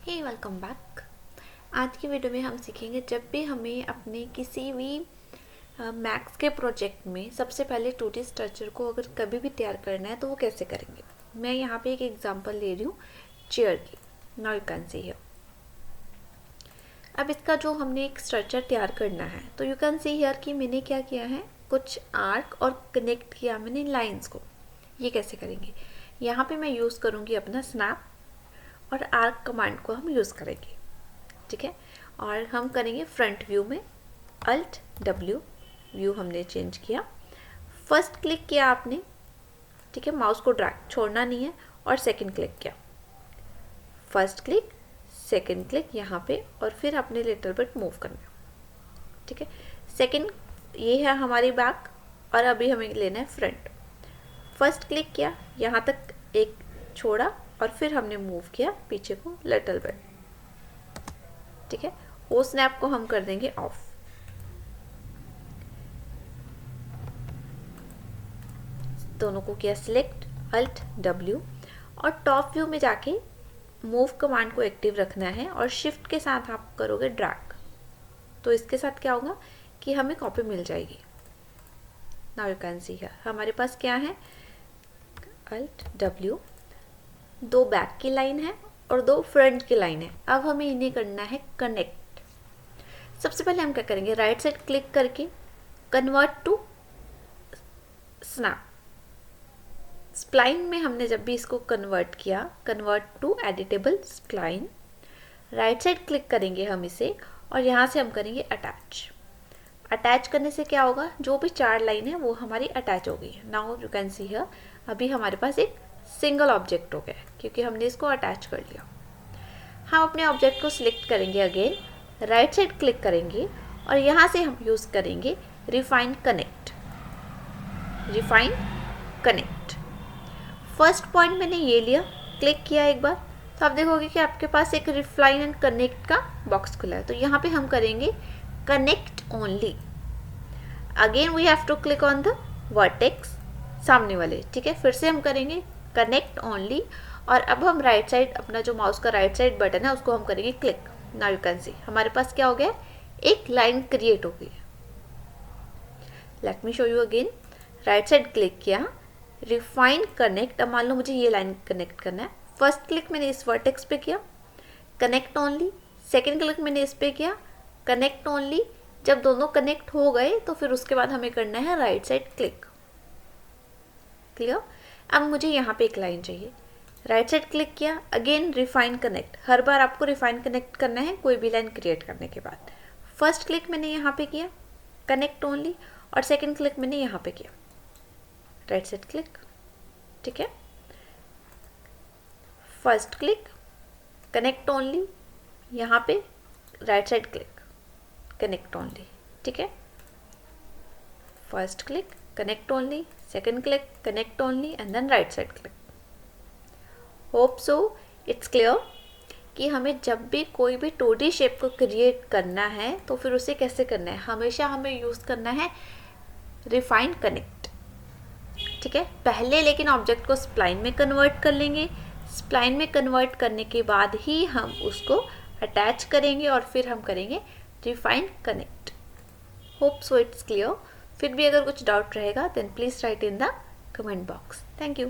हे welcome back. आज की video में हम सीखेंगे जब भी हमें अपने किसी भी मैथ्स के प्रोजेक्ट में सबसे पहले 2D स्ट्रक्चर को अगर कभी भी तैयार करना है तो वो कैसे करेंगे। मैं यहाँ पे एक एग्जांपल ले रही हूँ चेयर की। Now you can see here. अब इसका जो हमने एक स्ट्रक्चर तैयार करना है तो यू कैन सी हियर कि मैंने क्या किया है, कुछ आर्क और कनेक्ट किया मैंने लाइन्स को। ये कैसे करेंगे, यहाँ पे मैं यूज़ करूँगी अपना स्नैप और आर्क कमांड को हम यूज़ करेंगे, ठीक है। और हम करेंगे फ्रंट व्यू में अल्ट W, व्यू हमने चेंज किया, फर्स्ट क्लिक किया आपने, ठीक है, माउस को ड्रैग छोड़ना नहीं है, और सेकंड क्लिक किया, फर्स्ट क्लिक सेकंड क्लिक यहाँ पे, और फिर आपने लिटिल बिट मूव करना, ठीक है। सेकंड ये है हमारी बैक, और अभी हमें लेना है फ्रंट। फर्स्ट क्लिक किया, यहाँ तक एक छोड़ा, और फिर हमने मूव किया पीछे को लिटिल बिट, ठीक है। वो स्नैप को हम कर देंगे ऑफ। दोनों को किया सिलेक्ट अल्ट W, और टॉप व्यू में जाके मूव कमांड को एक्टिव रखना है, और शिफ्ट के साथ आप करोगे ड्रैग, तो इसके साथ क्या होगा कि हमें कॉपी मिल जाएगी। Now you can see here हमारे पास क्या है, अल्ट W, दो बैक की लाइन है और दो फ्रंट की लाइन है। अब हमें इन्हें करना है कनेक्ट। सबसे पहले हम क्या करेंगे, राइट साइड क्लिक करके कन्वर्ट टू स्नैप। स्प्लाइन में हमने जब भी इसको कन्वर्ट किया, convert to editable spline, right side click करेंगे हम इसे, और यहाँ से हम करेंगे अटैच। अटैच करने से क्या होगा, जो भी चार लाइन है वो हमारी अटैच हो गई है। Now you can see here अभी हमारे पास एक सिंगल ऑब्जेक्ट हो गया क्योंकि हमने इसको अटैच कर लिया। हम अपने ऑब्जेक्ट को सिलेक्ट करेंगे, अगेन राइट साइड क्लिक करेंगे, और यहाँ से हम यूज़ करेंगे refine connect. Refine connect first point मैंने ये लिया, क्लिक किया एक बार, तो आप देखोगे कि आपके पास एक रिफाइन एंड कनेक्ट का बॉक्स खुला है। तो यहाँ पे हम करेंगे connect only. Again we have to click on the vertex सामने वाले, ठीक है। फिर से हम करेंगे कनेक्ट ओनली, और अब हम राइट साइड अपना जो माउस का राइट साइड बटन है उसको हम करेंगे click. Now you can see हमारे पास क्या हो गया, एक लाइन क्रिएट हो गई है। Let me show you again. Right side click किया, रिफाइन कनेक्ट। अब मान लो मुझे ये लाइन कनेक्ट करना है, फर्स्ट क्लिक मैंने इस वर्टेक्स पे किया, कनेक्ट ओनली, सेकेंड क्लिक मैंने इस पे किया, कनेक्ट ओनली। जब दोनों कनेक्ट हो गए तो फिर उसके बाद हमें करना है राइट साइड क्लिक। क्लियर। अब मुझे यहाँ पे एक लाइन चाहिए, राइट साइड क्लिक किया, अगेन रिफाइन कनेक्ट। हर बार आपको रिफाइन कनेक्ट करना है कोई भी लाइन क्रिएट करने के बाद। फर्स्ट क्लिक मैंने यहाँ पे किया, कनेक्ट ओनली, और सेकंड क्लिक मैंने यहाँ पे किया, राइट साइड क्लिक, ठीक है। फर्स्ट क्लिक कनेक्ट ओनली, यहाँ पे right side click connect only, ठीक है। First click connect only, second click connect only, and then right side click. Hope so it's clear कि हमें जब भी कोई भी 2D शेप को क्रिएट करना है तो फिर उसे कैसे करना है, हमेशा हमें यूज़ करना है रिफाइन कनेक्ट, ठीक है। पहले लेकिन ऑब्जेक्ट को स्प्लाइन में कन्वर्ट कर लेंगे, स्प्लाइन में कन्वर्ट करने के बाद ही हम उसको अटैच करेंगे, और फिर हम करेंगे refine connect. Hope so it's clear. फिर भी अगर कुछ डाउट रहेगा then please write in the comment box. Thank you.